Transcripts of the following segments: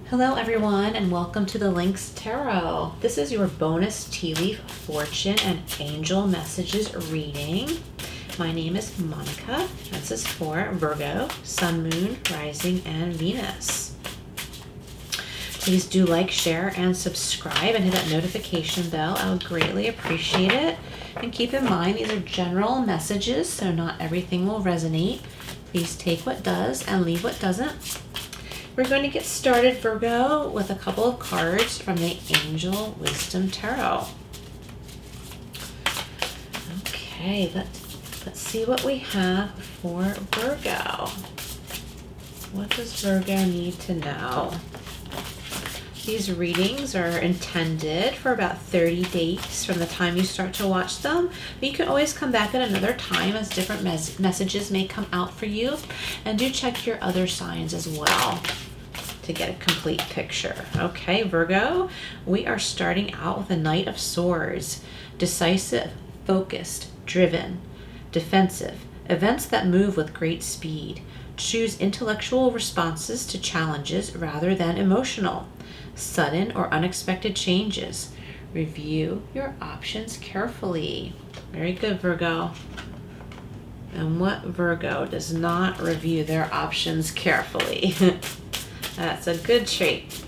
Hello everyone and welcome to the Lynx Tarot. This is your bonus tea leaf fortune and angel messages reading. My name is Monica. This is for Virgo, Sun, Moon, Rising, and Venus. Please do like, share, and subscribe and hit that notification bell. I would greatly appreciate it. And keep in mind these are general messages, so not everything will resonate. Please take what does and leave what doesn't. We're going to get started, Virgo, with a couple of cards from the Angel Wisdom Tarot. Okay, let's see what we have for Virgo. What does Virgo need to know? These readings are intended for about 30 days from the time you start to watch them. But you can always come back at another time as different messages may come out for you. And do check your other signs as well to get a complete picture. Okay, Virgo, we are starting out with a Knight of Swords. Decisive, focused, driven, defensive, events that move with great speed. Choose intellectual responses to challenges rather than emotional. Sudden or unexpected changes. Review your options carefully. Very good, Virgo. And what Virgo does not review their options carefully? That's a good trait.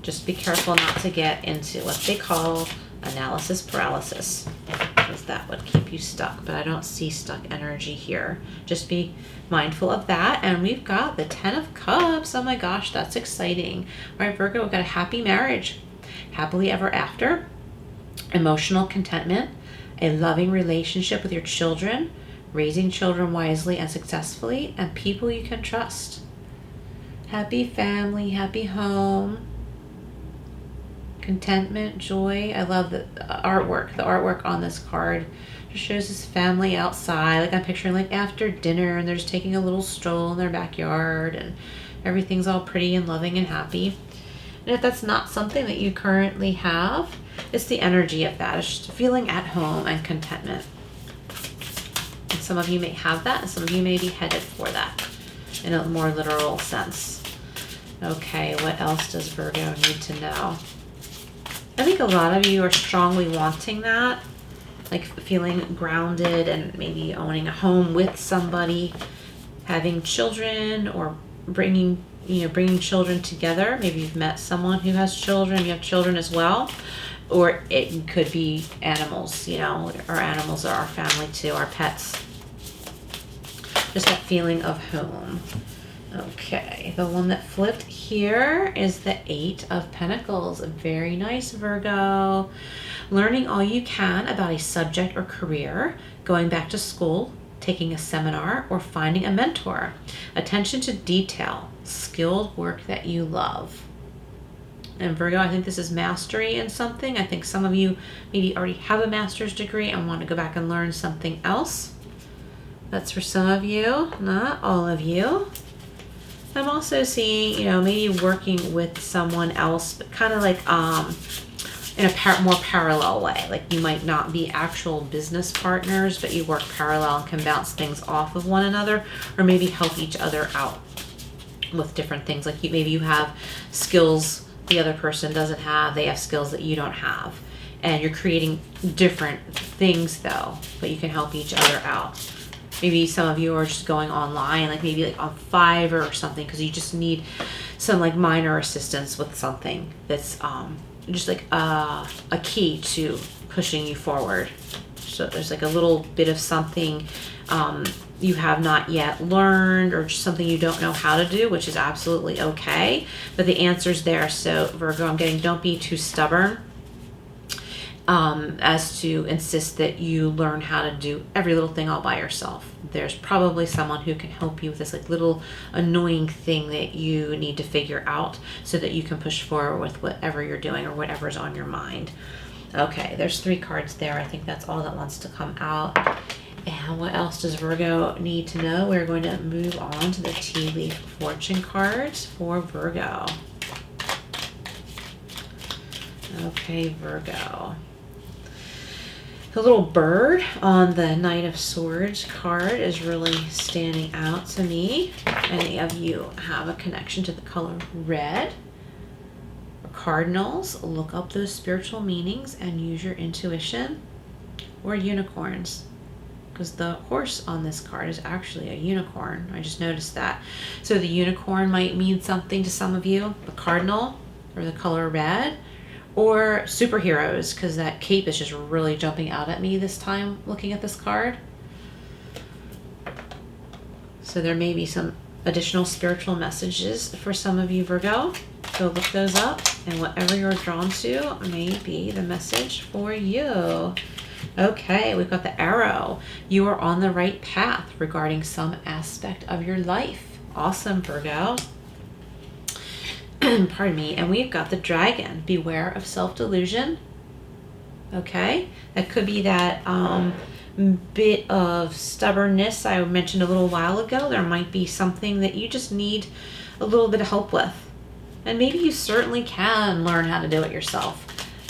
Just be careful not to get into what they call analysis paralysis, because that would keep you stuck. But I don't see stuck energy here. Just be mindful of that. And we've got the 10 of Cups. Oh my gosh, that's exciting. All right, Virgo, we've got a happy marriage, happily ever after, emotional contentment, a loving relationship with your children, raising children wisely and successfully, and people you can trust. Happy family, happy home, contentment, joy. I love the artwork. The artwork on this card just shows this family outside. Like I'm picturing like after dinner and they're just taking a little stroll in their backyard and everything's all pretty and loving and happy. And if that's not something that you currently have, it's the energy of that. It's just feeling at home and contentment. And some of you may have that and some of you may be headed for that in a more literal sense. Okay, what else does Virgo need to know? I think a lot of you are strongly wanting that, like feeling grounded and maybe owning a home with somebody, having children, or bringing children together. Maybe you've met someone who has children, you have children as well, or it could be animals, our animals are our family too, our pets. Just that feeling of home. Okay, the one that flipped here is the 8 of Pentacles. Very nice, Virgo. Learning all you can about a subject or career, going back to school, taking a seminar, or finding a mentor. Attention to detail, skilled work that you love. And Virgo, I think this is mastery in something. I think some of you maybe already have a master's degree and want to go back and learn something else. That's for some of you, not all of you. I'm also seeing, maybe working with someone else, but kind of like in a more parallel way. Like you might not be actual business partners, but you work parallel and can bounce things off of one another, or maybe help each other out with different things. Like maybe you have skills the other person doesn't have. They have skills that you don't have. And you're creating different things though, but you can help each other out. Maybe some of you are just going online, like maybe like on Fiverr or something, because you just need some like minor assistance with something that's just like a key to pushing you forward. So there's like a little bit of something you have not yet learned, or just something you don't know how to do, which is absolutely okay. But the answer's there. So Virgo, I'm getting, don't be too stubborn as to insist that you learn how to do every little thing all by yourself. There's probably someone who can help you with this like little annoying thing that you need to figure out so that you can push forward with whatever you're doing or whatever's on your mind. Okay, there's 3 cards there. I think that's all that wants to come out. And what else does Virgo need to know? We're going to move on to the tea leaf fortune cards for Virgo. Okay, Virgo. The little bird on the Knight of Swords card is really standing out to me. Many of you have a connection to the color red. cardinals, look up those spiritual meanings and use your intuition. Or unicorns, because the horse on this card is actually a unicorn. I just noticed that. So the unicorn might mean something to some of you. The cardinal, or the color red, or superheroes, because that cape is just really jumping out at me this time looking at this card. So there may be some additional spiritual messages for some of you, Virgo. Go look those up, and whatever you're drawn to may be the message for you. Okay, we've got the arrow. You are on the right path regarding some aspect of your life. Awesome, Virgo. Pardon me. And we've got the dragon. Beware of self-delusion. Okay, that could be that bit of stubbornness I mentioned a little while ago. There might be something that you just need a little bit of help with. And maybe you certainly can learn how to do it yourself.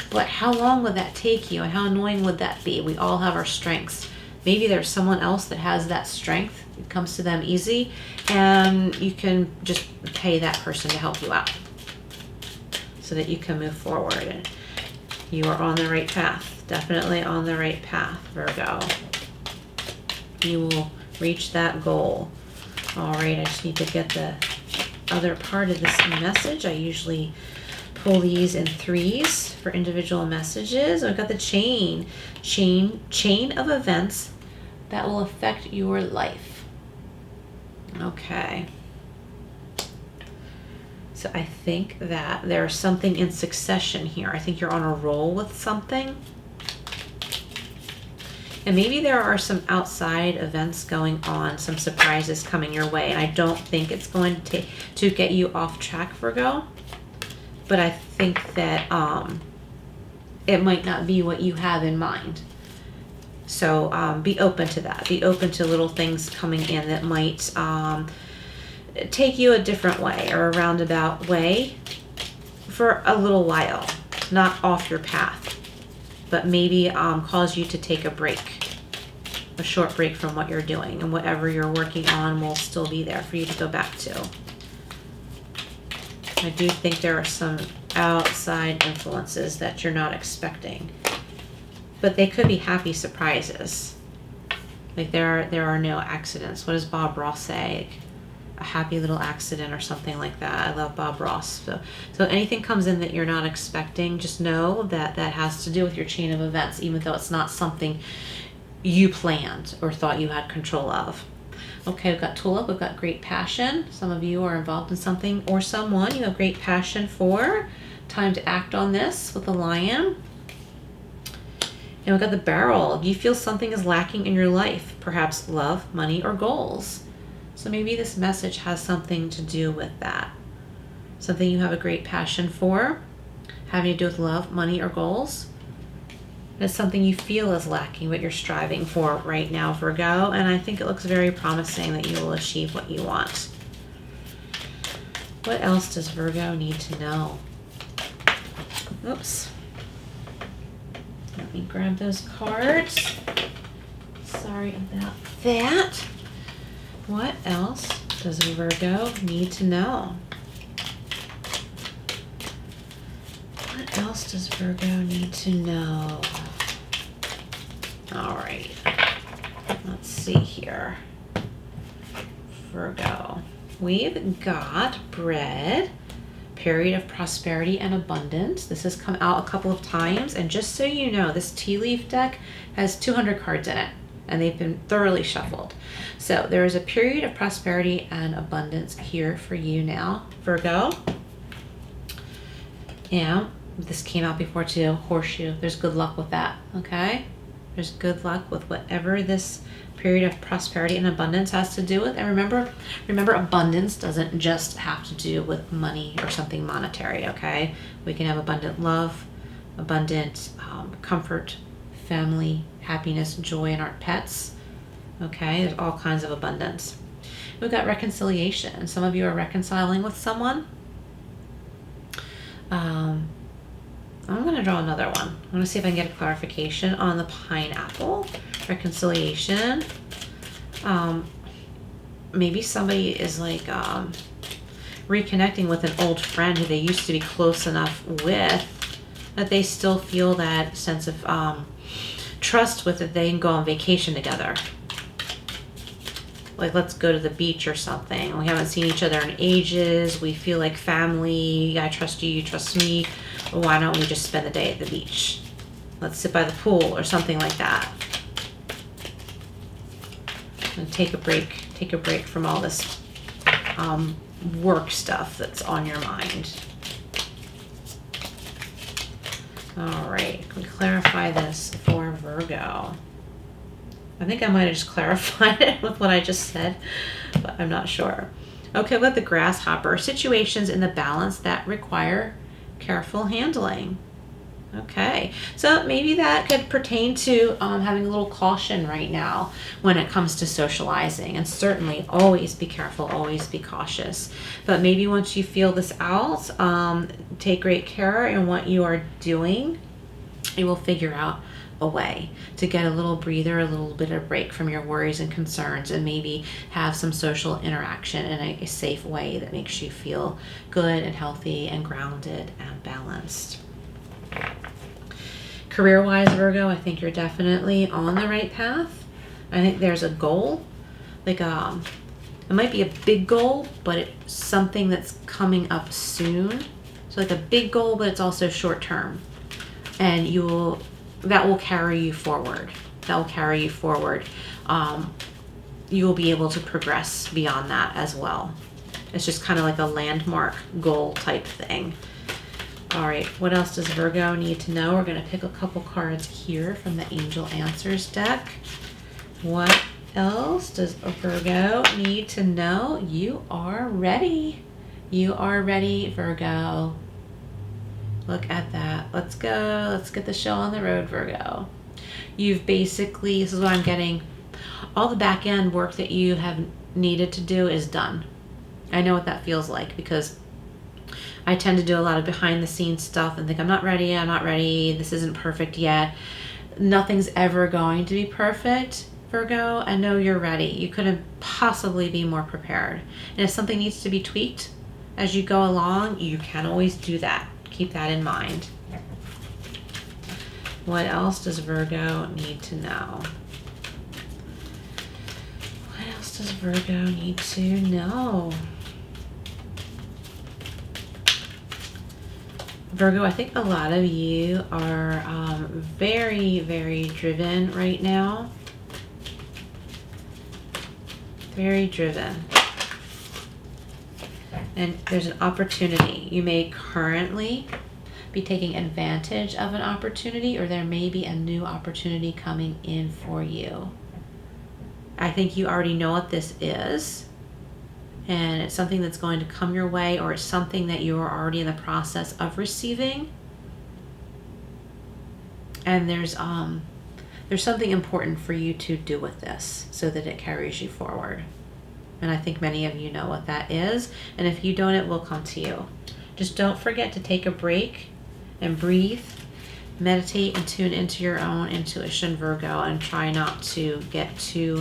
But how long would that take you, and how annoying would that be? We all have our strengths. Maybe there's someone else that has that strength. It comes to them easy, and you can just pay that person to help you out so that you can move forward. And you are on the right path. Definitely on the right path, Virgo. You will reach that goal. All right, I just need to get the other part of this message. I usually pull these in threes for individual messages. I've got the chain of events that will affect your life. Okay. So I think that there's something in succession here. I think you're on a roll with something. And maybe there are some outside events going on, some surprises coming your way. And I don't think it's going to get you off track, Virgo. But I think that it might not be what you have in mind. So be open to that. Be open to little things coming in that might take you a different way or a roundabout way for a little while. Not off your path, but maybe cause you to take a break. A short break from what you're doing, and whatever you're working on will still be there for you to go back to. I do think there are some outside influences that you're not expecting, but they could be happy surprises. Like there are no accidents. What does Bob Ross say? A happy little accident or something like that. I love Bob Ross. So anything comes in that you're not expecting, just know that that has to do with your chain of events, even though it's not something you planned or thought you had control of. Okay, we've got tulip, we've got great passion. Some of you are involved in something or someone you have great passion for. Time to act on this with the lion. And we've got the barrel. You feel something is lacking in your life, perhaps love, money, or goals. So maybe this message has something to do with that. Something you have a great passion for, having to do with love, money, or goals. It's something you feel is lacking, but you're striving for right now, Virgo. And I think it looks very promising that you will achieve what you want. What else does Virgo need to know? Oops. Let me grab those cards. Sorry about that. What else does Virgo need to know? What else does Virgo need to know? All right, let's see here. Virgo, we've got bread, period of prosperity and abundance. This has come out a couple of times, and just so you know, this tea leaf deck has 200 cards in it, and they've been thoroughly shuffled. So there is a period of prosperity and abundance here for you now, Virgo. Yeah, this came out before too, horseshoe. There's good luck with that, okay? There's good luck with whatever this period of prosperity and abundance has to do with. And remember, abundance doesn't just have to do with money or something monetary, okay? We can have abundant love, abundant comfort, family, happiness, joy in our pets, okay? There's all kinds of abundance. We've got reconciliation. Some of you are reconciling with someone. I'm going to draw another one. I'm going to see if I can get a clarification on the pineapple. Reconciliation. Maybe somebody is like reconnecting with an old friend who they used to be close enough with that they still feel that sense of trust with, that they can go on vacation together. Like, let's go to the beach or something. We haven't seen each other in ages. We feel like family. I trust you, you trust me. Why don't we just spend the day at the beach? Let's sit by the pool or something like that. And take a break from all this work stuff that's on your mind. All right, can we clarify this for Virgo? I think I might have just clarified it with what I just said, but I'm not sure. Okay, with the grasshopper, situations in the balance that require careful handling. Okay, so maybe that could pertain to having a little caution right now when it comes to socializing, and certainly always be careful, always be cautious. But maybe once you feel this out, take great care in what you are doing. You will figure out a way to get a little breather, a little bit of break from your worries and concerns, and maybe have some social interaction in a safe way that makes you feel good and healthy and grounded and balanced. Career-wise, Virgo, I think you're definitely on the right path. I think there's a goal, like it might be a big goal, but it's something that's coming up soon. So like a big goal, but it's also short-term, and that will carry you forward. That will carry you forward. You will be able to progress beyond that as well. It's just kind of like a landmark goal type thing. All right, what else does Virgo need to know? We're going to pick a couple cards here from the Angel Answers deck. What else does Virgo need to know? You are ready. You are ready, Virgo. Look at that. Let's go. Let's get the show on the road, Virgo. You've basically, this is what I'm getting, all the back end work that you have needed to do is done. I know what that feels like, because I tend to do a lot of behind the scenes stuff and think I'm not ready, this isn't perfect yet. Nothing's ever going to be perfect, Virgo. I know you're ready. You couldn't possibly be more prepared. And if something needs to be tweaked as you go along, you can always do that. Keep that in mind. What else does Virgo need to know? What else does Virgo need to know? Virgo, I think a lot of you are very, very driven right now. Very driven. And there's an opportunity. You may currently be taking advantage of an opportunity, or there may be a new opportunity coming in for you. I think you already know what this is, and it's something that's going to come your way, or it's something that you are already in the process of receiving. And there's something important for you to do with this so that it carries you forward. And I think many of you know what that is. And if you don't, it will come to you. Just don't forget to take a break and breathe, meditate, and tune into your own intuition, Virgo, and try not to get too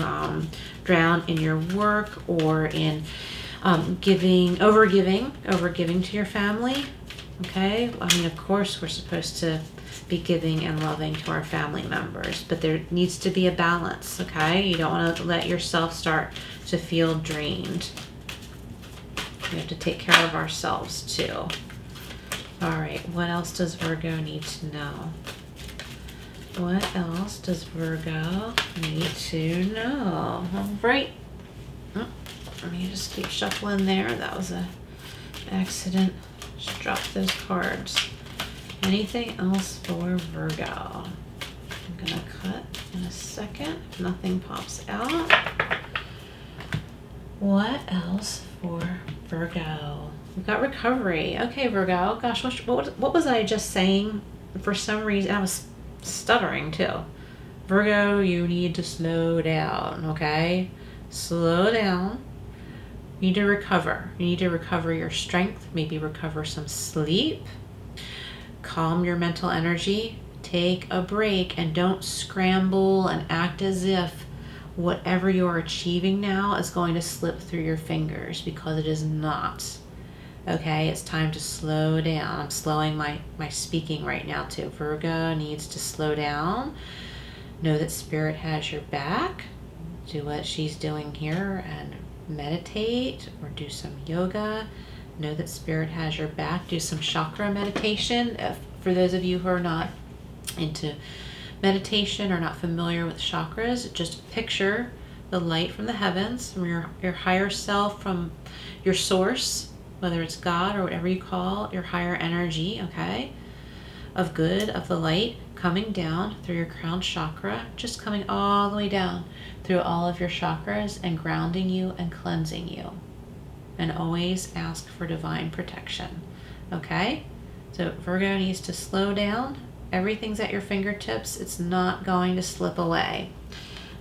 drowned in your work or in overgiving to your family. Okay? I mean, of course, we're supposed to be giving and loving to our family members, but there needs to be a balance, okay? You don't want to let yourself start to feel drained. We have to take care of ourselves too. All right, what else does Virgo need to know? What else does Virgo need to know? All right. Oh, let me just keep shuffling there. That was an accident. Just drop those cards. Anything else for Virgo? I'm gonna cut in a second if nothing pops out. What else for Virgo? We've got recovery. Okay, Virgo. Gosh, what was I just saying? For some reason, I was stuttering too. Virgo, you need to slow down, okay? Slow down. You need to recover. You need to recover your strength, maybe recover some sleep. Calm your mental energy. Take a break and don't scramble and act as if whatever you're achieving now is going to slip through your fingers, because it is not. Okay, it's time to slow down. I'm slowing my speaking right now too. Virgo needs to slow down. Know that Spirit has your back. Do what she's doing here and meditate or do some yoga. Know that Spirit has your back. Do some chakra meditation. For those of you who are not into meditation or not familiar with chakras, just picture the light from the heavens, from your higher self, from your source, whether it's God or whatever you call your higher energy, okay, of good, of the light, coming down through your crown chakra, just coming all the way down through all of your chakras and grounding you and cleansing you. And always ask for divine protection, okay? So Virgo needs to slow down. Everything's at your fingertips. It's not going to slip away.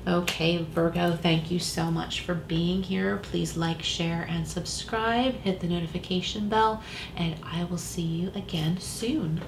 Okay, Virgo, thank you so much for being here. Please like, share, and subscribe. Hit the notification bell, and I will see you again soon.